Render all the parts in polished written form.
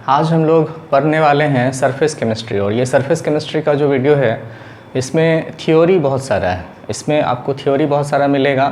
आज हम लोग पढ़ने वाले हैं सरफेस केमिस्ट्री। और ये सरफेस केमिस्ट्री का जो वीडियो है इसमें थ्योरी बहुत सारा है, इसमें आपको थ्योरी बहुत सारा मिलेगा।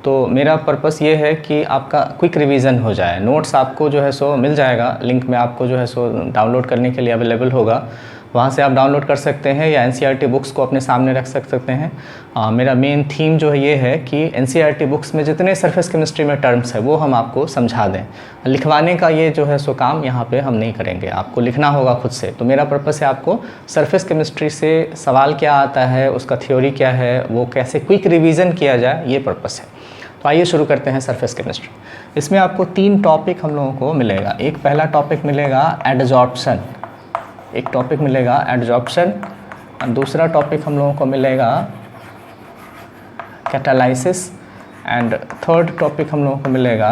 तो मेरा पर्पस ये है कि आपका क्विक रिवीजन हो जाए। नोट्स आपको जो है सो मिल जाएगा, लिंक में आपको जो है सो डाउनलोड करने के लिए अवेलेबल होगा, वहाँ से आप डाउनलोड कर सकते हैं या एनसीईआरटी बुक्स को अपने सामने रख सकते हैं। मेरा मेन थीम जो है ये है कि एनसीईआरटी बुक्स में जितने सरफेस केमिस्ट्री में टर्म्स है वो हम आपको समझा दें। लिखवाने का ये जो है सो काम यहाँ पे हम नहीं करेंगे, आपको लिखना होगा खुद से। तो मेरा पर्पस है आपको सरफेस केमिस्ट्री से सवाल क्या आता है, उसका थ्योरी क्या है, वो कैसे क्विक रिवीजन किया जाए, ये पर्पस है। तो आइए शुरू करते हैं सरफेस केमिस्ट्री। इसमें आपको 3 टॉपिक हम लोगों को मिलेगा। एक पहला टॉपिक मिलेगा एडजॉर्प्शन, एक टॉपिक मिलेगा एडजॉर्प्शन, और दूसरा टॉपिक हम लोगों को मिलेगा कैटालाइसिस, एंड थर्ड टॉपिक हम लोगों को मिलेगा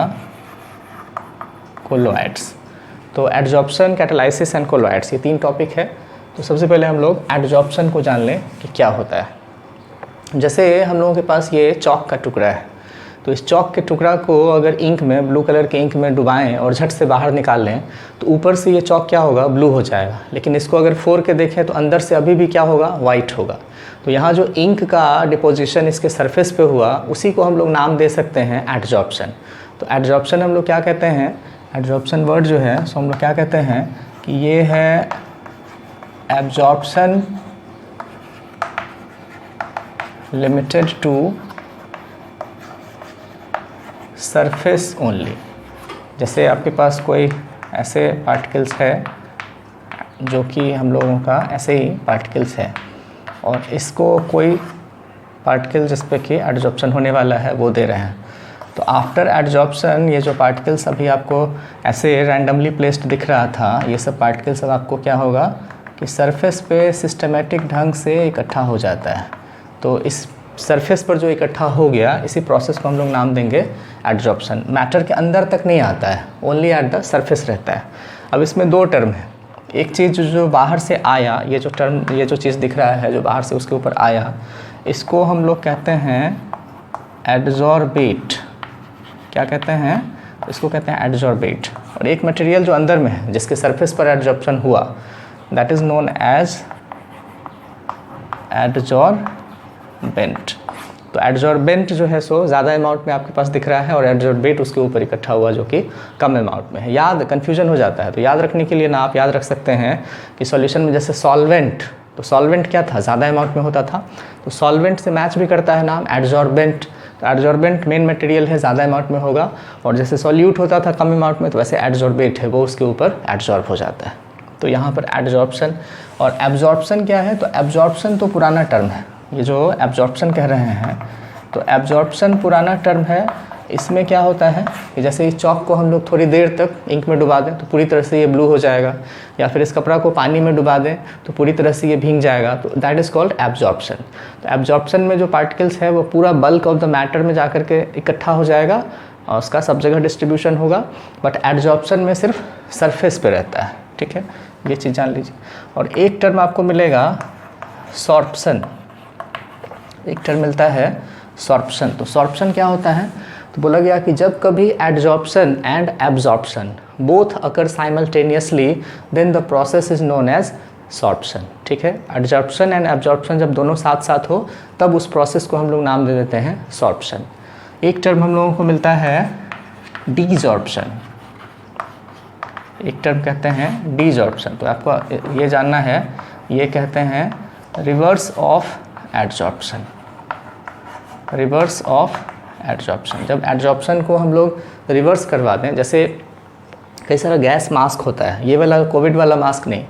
कोलोइड्स। तो एडजॉर्प्शन, कैटालाइसिस एंड कोलोइड्स, ये 3 टॉपिक है। तो सबसे पहले हम लोग एडजॉर्प्शन को जान लें कि क्या होता है। जैसे हम लोगों के पास ये चॉक का टुकड़ा है, तो इस चॉक के टुकड़ा को अगर इंक में, ब्लू कलर के इंक में डुबाएं और झट से बाहर निकाल लें तो ऊपर से ये चॉक क्या होगा, ब्लू हो जाएगा। लेकिन इसको अगर फोड़ के देखें तो अंदर से अभी भी क्या होगा, वाइट होगा। तो यहाँ जो इंक का डिपोजिशन इसके सरफेस पे हुआ उसी को हम लोग नाम दे सकते हैं एडजॉर्प्शन। तो एडजॉर्प्शन हम लोग क्या कहते हैं, एडजॉर्प्शन वर्ड जो है सो हम लोग क्या कहते हैं कि ये है absorption limited to surface only. जैसे आपके पास कोई ऐसे पार्टिकल्स है जो कि हम लोगों का ऐसे ही पार्टिकल्स है, और इसको कोई पार्टिकल जिस पे कि एडजॉर्प्शन होने वाला है वो दे रहे हैं। तो आफ्टर एडजॉर्प्शन ये जो पार्टिकल्स अभी आपको ऐसे रैंडमली प्लेस्ड दिख रहा था, ये सब पार्टिकल्स अब आपको क्या होगा कि सरफेस पे सिस्टमेटिक ढंग से इकट्ठा हो जाता है। तो इस सरफेस पर जो इकट्ठा हो गया, इसी प्रोसेस को हम लोग नाम देंगे एडजॉर्प्शन। मैटर के अंदर तक नहीं आता है, ओनली एट द सरफेस रहता है। अब इसमें 2 टर्म है। एक चीज़ जो बाहर से आया, ये जो टर्म, ये जो चीज़ दिख रहा है जो बाहर से उसके ऊपर आया, इसको हम लोग कहते हैं एडजॉर्बेट। क्या कहते हैं, इसको कहते हैं एडजॉर्बेट। और एक मटेरियल जो अंदर में है जिसके सरफेस पर एडजॉर्प्शन हुआ, that is known as adsorbent. तो एडजॉर्बेंट जो है सो ज़्यादा अमाउंट में आपके पास दिख रहा है और एडजॉर्बेट उसके ऊपर इकट्ठा हुआ जो कि कम अमाउंट में है। याद, कन्फ्यूजन हो जाता है। तो याद रखने के लिए ना आप याद रख सकते हैं कि सॉल्यूशन में जैसे सॉल्वेंट, तो सॉल्वेंट क्या था, ज़्यादा अमाउंट में होता था, तो सॉल्वेंट से मैच भी करता है नाम एडजॉर्बेंट। तो एडजॉर्बेंट मेन मटेरियल है, ज़्यादा अमाउंट में होगा, और जैसे सॉल्यूट होता था कम अमाउंट में, तो वैसे एडजॉर्बेट है, वो उसके ऊपर एडजॉर्ब हो जाता है। तो यहाँ पर एडजॉर्प्शन और एब्जॉर्प्शन क्या है, तो एब्जॉर्प्शन तो पुराना टर्म है। ये जो एब्जॉर्प्शन कह रहे हैं, तो एब्जॉर्प्शन पुराना टर्म है। इसमें क्या होता है कि जैसे इस चॉक को हम लोग थोड़ी देर तक इंक में डुबा दें तो पूरी तरह से ये ब्लू हो जाएगा, या फिर इस कपड़ा को पानी में डुबा दें तो पूरी तरह से ये भीग जाएगा। तो दैट इज़ कॉल्ड एब्जॉर्प्शन। तो एब्जॉर्प्शन में जो पार्टिकल्स है वो पूरा बल्क ऑफ द मैटर में जाकर के इकट्ठा हो जाएगा और उसका सब जगह डिस्ट्रीब्यूशन होगा। बट एडजॉर्प्शन में सिर्फ सरफेस पे रहता है। ठीक है, ये चीज़ जान लीजिए। और एक टर्म आपको मिलेगा सॉर्प्शन, एक टर्म मिलता है सॉर्प्शन। तो सॉर्प्शन क्या होता है, तो बोला गया कि जब कभी adsorption and absorption both occur simultaneously then the process is known as sorption. ठीक है, एडजॉर्प्शन एंड एब्जॉर्प्शन जब दोनों साथ साथ हो तब उस प्रोसेस को हम लोग नाम दे देते हैं सॉर्प्शन। एक टर्म हम लोगों को मिलता है डीजॉर्प्शन, एक टर्म कहते हैं डीजॉर्प्शन। तो आपको ये जानना है, ये कहते हैं reverse of adsorption, reverse of adsorption. जब एडजॉर्प्शन को हम लोग रिवर्स करवा दें, जैसे कई सारा गैस मास्क होता है, ये वाला कोविड वाला मास्क नहीं,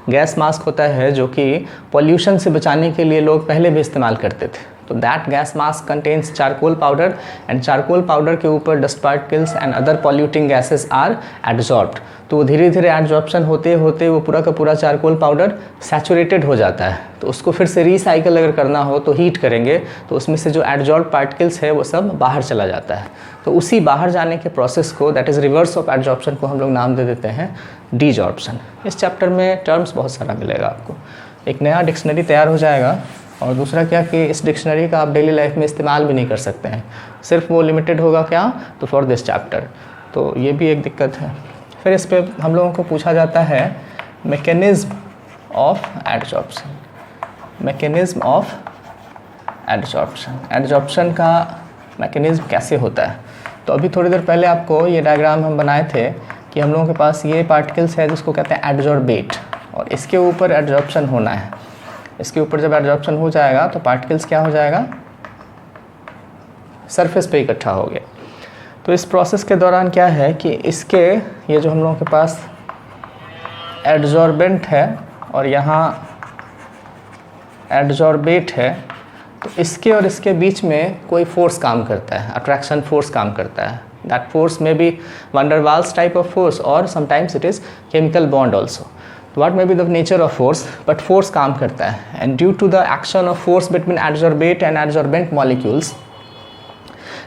गैस मास्क होता है जो कि पॉल्यूशन से बचाने के लिए लोग पहले भी इस्तेमाल करते थे। तो that gas mask contains charcoal powder, and charcoal powder के ऊपर dust particles and other polluting gases are adsorbed. तो धीरे धीरे एडजॉर्प्शन होते होते वो पूरा का पूरा चारकोल पाउडर सैचुरेटेड हो जाता है। तो उसको फिर से रीसाइकिल अगर करना हो तो हीट करेंगे तो उसमें से जो एडजॉर्ब पार्टिकल्स है वो सब बाहर चला जाता है। तो उसी बाहर जाने के प्रोसेस को, that is reverse of adsorption, को हम लोग नाम दे देते हैं डीजॉर्प्शन। इस चैप्टर में टर्म्स बहुत सारा मिलेगा आपको, एक नया डिक्शनरी तैयार हो जाएगा। और दूसरा क्या कि इस डिक्शनरी का आप डेली लाइफ में इस्तेमाल भी नहीं कर सकते हैं, सिर्फ वो लिमिटेड होगा क्या, तो फॉर दिस चैप्टर। तो ये भी एक दिक्कत है। फिर इस पे हम लोगों को पूछा जाता है mechanism of adsorption, mechanism of adsorption, adsorption का मैकेनिज्म कैसे होता है। तो अभी थोड़ी देर पहले आपको ये डायग्राम हम बनाए थे कि हम लोगों के पास ये पार्टिकल्स है जिसको कहते हैं एडजॉर्बेट, और इसके ऊपर एडजॉर्प्शन होना है। इसके ऊपर जब एडजॉर्प्शन हो जाएगा तो पार्टिकल्स क्या हो जाएगा, सरफेस पे इकट्ठा हो गया। तो इस प्रोसेस के दौरान क्या है कि इसके ये जो हम लोगों के पास एडजॉर्बेंट है और यहाँ एडजॉर्बेट है, तो इसके और इसके बीच में कोई फोर्स काम करता है, अट्रैक्शन फोर्स काम करता है। That force may be van der Waals type of force or sometimes it is chemical bond also. What may be the nature of force, but force काम करता है, and due to the action of force between adsorbate and adsorbent molecules,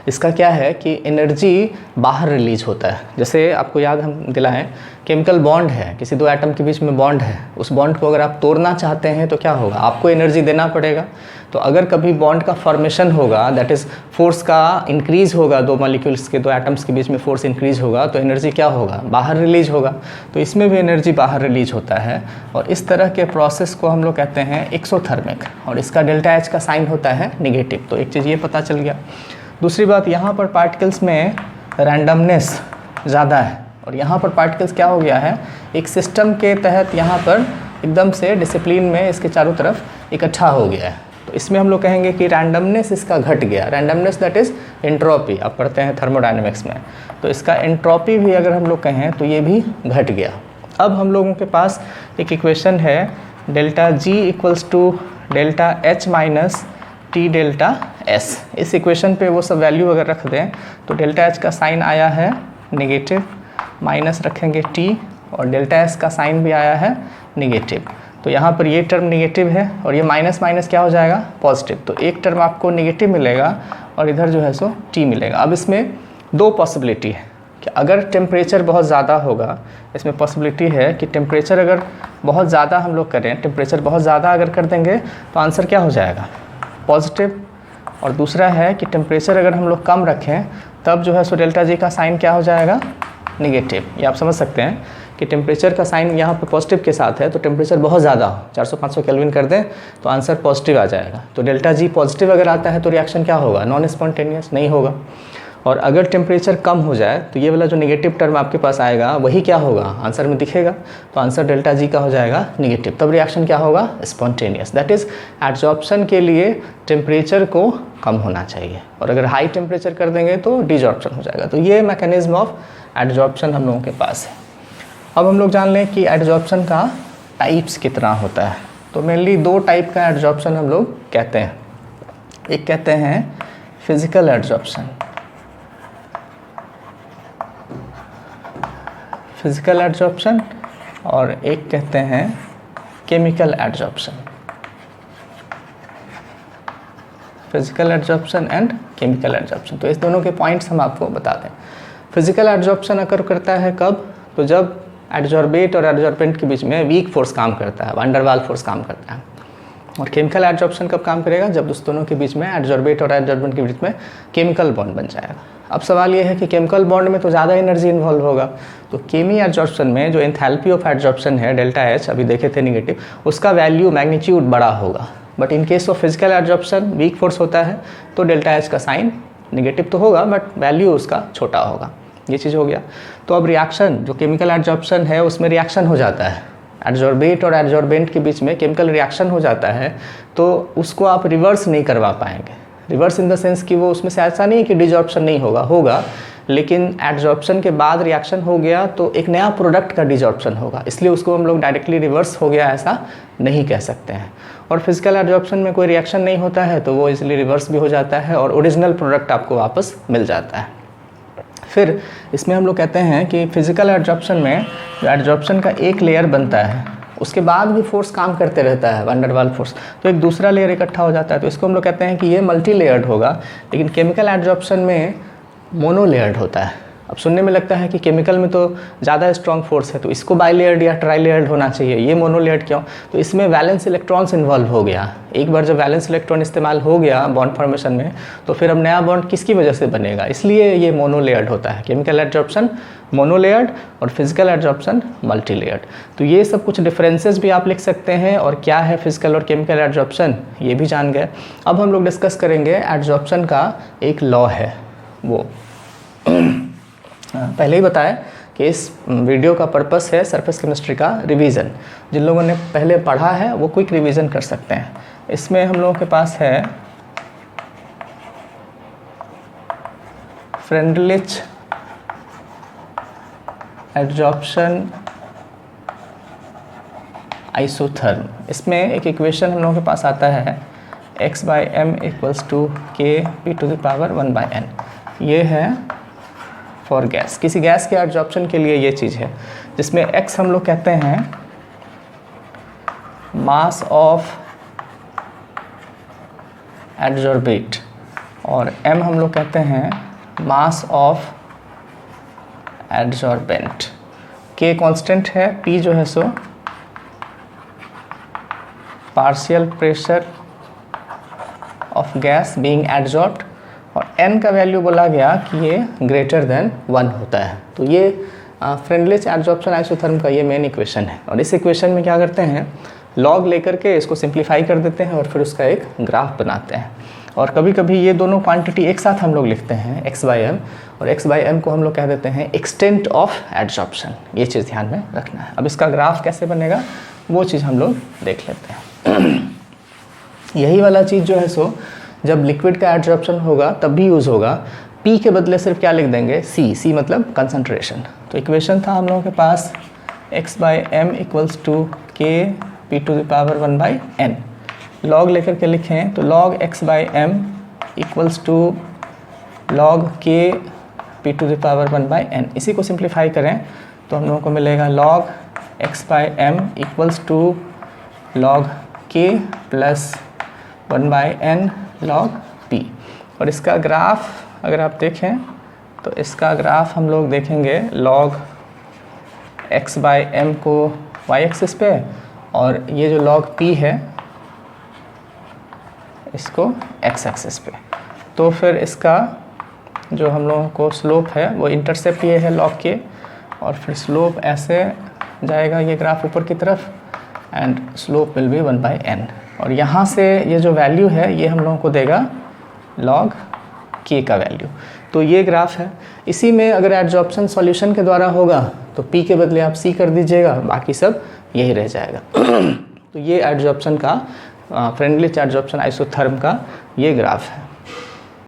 इसका क्या है कि energy बाहर release होता है। जैसे आपको याद हम दिलाएं, केमिकल बॉन्ड है, किसी दो एटम के बीच में बॉन्ड है, उस बॉन्ड को अगर आप तोड़ना चाहते हैं तो क्या होगा, आपको एनर्जी देना पड़ेगा। तो अगर कभी बॉन्ड का फॉर्मेशन होगा, दैट इज़ फोर्स का इंक्रीज़ होगा, दो मॉलिक्यूल्स के, दो एटम्स के बीच में फोर्स इंक्रीज़ होगा, तो एनर्जी क्या होगा, बाहर रिलीज होगा। तो इसमें भी एनर्जी बाहर रिलीज होता है, और इस तरह के प्रोसेस को हम लोग कहते हैं एक्सोथर्मिक, और इसका डेल्टा एच का साइन होता है निगेटिव। तो एक चीज़ ये पता चल गया। दूसरी बात, यहाँ पर पार्टिकल्स में रैंडमनेस ज़्यादा है, और यहाँ पर पार्टिकल्स क्या हो गया है, एक सिस्टम के तहत यहाँ पर एकदम से डिसिप्लिन में इसके चारों तरफ इकट्ठा हो गया है। तो इसमें हम लोग कहेंगे कि रैंडमनेस इसका घट गया। रैंडमनेस दैट इज़ एंट्रोपी, आप पढ़ते हैं थर्मोडायनेमिक्स में, तो इसका एंट्रोपी भी अगर हम लोग कहें तो ये भी घट गया। अब हम लोगों के पास एक इक्वेशन है delta G equals to delta H minus T delta S. इस इक्वेशन पे वो सब वैल्यू अगर रख दें तो डेल्टा एच का साइन आया है नेगेटिव, माइनस रखेंगे टी, और डेल्टा एस का साइन भी आया है नेगेटिव। तो यहाँ पर ये टर्म नेगेटिव है और ये माइनस माइनस क्या हो जाएगा, पॉजिटिव। तो एक टर्म आपको नेगेटिव मिलेगा और इधर जो है सो टी मिलेगा। अब इसमें दो पॉसिबिलिटी है कि अगर टेम्परेचर बहुत ज़्यादा होगा, इसमें पॉसिबिलिटी है कि टेम्परेचर अगर बहुत ज़्यादा हम लोग करें, टेम्परेचर बहुत ज़्यादा अगर कर देंगे तो आंसर क्या हो जाएगा, पॉजिटिव। और दूसरा है कि टेम्परेचर अगर हम लोग कम रखें तब जो है सो डेल्टा जी का साइन क्या हो जाएगा, नेगेटिव। ये आप समझ सकते हैं कि टेम्परेचर का साइन यहाँ पे पॉजिटिव के साथ है, तो टेम्परेचर बहुत ज़्यादा हो, 400-500 केल्विन कर दें तो आंसर पॉजिटिव आ जाएगा। तो डेल्टा जी पॉजिटिव अगर आता है तो रिएक्शन क्या होगा, नॉन स्पॉन्टेनियस नहीं होगा। और अगर टेम्परेचर कम हो जाए तो ये वाला जो नेगेटिव टर्म आपके पास आएगा वही क्या होगा, आंसर में दिखेगा, तो आंसर डेल्टा जी का हो जाएगा नेगेटिव। तब रिएक्शन क्या होगा, स्पॉन्टेनियस। दैट इज़ एडजॉर्प्शन के लिए टेम्परेचर को कम होना चाहिए, और अगर हाई टेम्परेचर कर देंगे तो डिजॉर्प्शन हो जाएगा। तो ये मैकेनिज्म ऑफ एडजॉर्प्शन हम लोगों के पास है। अब हम लोग जान लें कि एडजॉर्प्शन का टाइप्स कितना होता है। तो मेनली दो टाइप का एडजॉर्प्शन हम लोग कहते हैं। एक कहते हैं फिजिकल एडजॉर्प्शन, फिजिकल एडजॉर्प्शन, और एक कहते हैं chemical adsorption. Physical adsorption and chemical adsorption. तो इस दोनों के पॉइंट्स हम आपको बता दें। फिजिकल एडजॉर्प्शन अकर करता है कब, तो जब एडजॉर्बेट और एडजॉर्बेंट के बीच में वीक फोर्स काम करता है, van der Waals फोर्स काम करता है। और केमिकल एडजॉर्प्शन कब काम करेगा, जब उस दोनों के बीच में, एडजॉर्बेट और एडजॉर्बेंट के बीच में केमिकल बॉन्ड बन जाएगा। अब सवाल ये है कि केमिकल बॉन्ड में तो ज़्यादा एनर्जी इन्वॉल्व होगा, तो केमी एडजॉर्प्शन में जो एंथैल्पी ऑफ एडजॉर्प्शन है डेल्टा एच, अभी देखे थे नेगेटिव, उसका वैल्यू मैग्नीट्यूड बड़ा होगा। But in case of physical adsorption weak force होता है तो डेल्टा एच का साइन नेगेटिव तो होगा बट वैल्यू उसका छोटा होगा। ये चीज़ हो गया। तो अब रिएक्शन, जो केमिकल एडजॉर्प्शन है उसमें रिएक्शन हो जाता है, एडजॉर्बेट और एडजॉर्बेंट के बीच में केमिकल रिएक्शन हो जाता है, तो उसको आप रिवर्स नहीं करवा पाएंगे। रिवर्स इन द सेंस कि वो उसमें से ऐसा नहीं है कि डिजॉर्प्शन नहीं होगा, होगा, लेकिन एडजॉर्प्शन के बाद रिएक्शन हो गया तो एक नया प्रोडक्ट का डिजॉर्प्शन होगा, इसलिए उसको हम लोग डायरेक्टली रिवर्स हो गया ऐसा नहीं कह सकते हैं। और फिजिकल एडजॉर्प्शन में कोई रिएक्शन नहीं होता है तो वो इसलिए रिवर्स भी हो जाता है और ओरिजिनल प्रोडक्ट आपको वापस मिल जाता है। फिर इसमें हम लोग कहते हैं कि फिजिकल एडजॉर्प्शन में जो एडजॉर्प्शन का एक लेयर बनता है उसके बाद भी फोर्स काम करते रहता है, van der Waals फोर्स, तो एक दूसरा लेयर इकट्ठा हो जाता है, तो इसको हम लोग कहते हैं कि ये मल्टी लेयर्ड होगा। लेकिन केमिकल एडजॉर्प्शन में मोनो लेयर्ड होता है। अब सुनने में लगता है कि केमिकल में तो ज़्यादा स्ट्रॉन्ग फोर्स है, तो इसको बाइलेयर्ड या ट्राइलेयर्ड होना चाहिए, ये मोनोलेयर्ड क्यों? तो इसमें वैलेंस इलेक्ट्रॉन्स इन्वॉल्व हो गया। एक बार जब वैलेंस इलेक्ट्रॉन इस्तेमाल हो गया बॉन्ड फॉर्मेशन में, तो फिर अब नया बॉन्ड किसकी वजह से बनेगा, इसलिए ये मोनोलेयर्ड होता है। केमिकल एडजॉर्प्शन मोनोलेयर्ड और फिजिकल एडजॉर्प्शन मल्टीलेयर्ड। तो ये सब कुछ डिफरेंसेस भी आप लिख सकते हैं, और क्या है फिजिकल और केमिकल एडजॉर्प्शन ये भी जान गए। अब हम लोग डिस्कस करेंगे एडजॉर्प्शन का एक लॉ है, वो पहले ही बताया कि इस वीडियो का पर्पस है सरफेस केमिस्ट्री का रिवीजन। जिन लोगों ने पहले पढ़ा है वो क्विक रिवीजन कर सकते हैं। इसमें हम लोगों के पास है फ्रेंडलिच एडजॉर्प्शन आइसोथर्म। इसमें एक इक्वेशन हम लोगों के पास आता है x/m = Kp⁴ ये है फॉर गैस। किसी गैस के एडजॉर्प्शन के लिए ये चीज़ है, जिसमें x हम लोग कहते हैं मास ऑफ एडजॉर्बेट और m हम लोग कहते हैं mass of adsorbent. k constant है, p जो है सो partial pressure of gas being adsorbed, और n का वैल्यू बोला गया कि ये ग्रेटर देन 1 होता है। तो ये फ्रेंडलिच एडजॉर्प्शन आइसोथर्म का ये मेन इक्वेशन है। और इस इक्वेशन में क्या करते हैं, लॉग लेकर के इसको सिंप्लीफाई कर देते हैं और फिर उसका एक ग्राफ बनाते हैं। और कभी कभी ये दोनों क्वांटिटी एक साथ हम लोग लिखते हैं x/m, और x/m को हम लोग कह देते हैं एक्सटेंट ऑफ एडजॉर्प्शन। ये चीज़ ध्यान में रखना है। अब इसका ग्राफ कैसे बनेगा वो चीज़ हम लोग देख लेते हैं। यही वाला चीज़ जो है सो जब लिक्विड का एडजॉर्प्शन होगा तब भी यूज़ होगा। P के बदले सिर्फ क्या लिख देंगे, C मतलब कंसंट्रेशन। तो इक्वेशन था हम लोगों के पास x/m = Kp⁴ लॉग लेकर के लिखें तो log x/m = log Kp⁴ इसी को सिंप्लीफाई करें तो हम लोगों को मिलेगा log x/m = log K + 1/n log P। और इसका ग्राफ अगर आप देखें तो इसका ग्राफ हम लोग देखेंगे log x/m को y एक्सिस पे, और ये जो log P है इसको x एक्सिस पे। तो फिर इसका जो हम लोगों को स्लोप है वो इंटरसेप्ट ये है log K, और फिर स्लोप ऐसे जाएगा ये ग्राफ ऊपर की तरफ, and slope will be 1/n। और यहाँ से ये जो वैल्यू है ये हम लोगों को देगा log K का वैल्यू। तो ये ग्राफ है। इसी में अगर एडजॉर्प्शन सॉल्यूशन के द्वारा होगा तो P के बदले आप C कर दीजिएगा, बाकी सब यही रह जाएगा। तो ये एडजॉर्प्शन का फ्रेंडलिच एडजॉर्प्शन आइसोथर्म का ये ग्राफ है।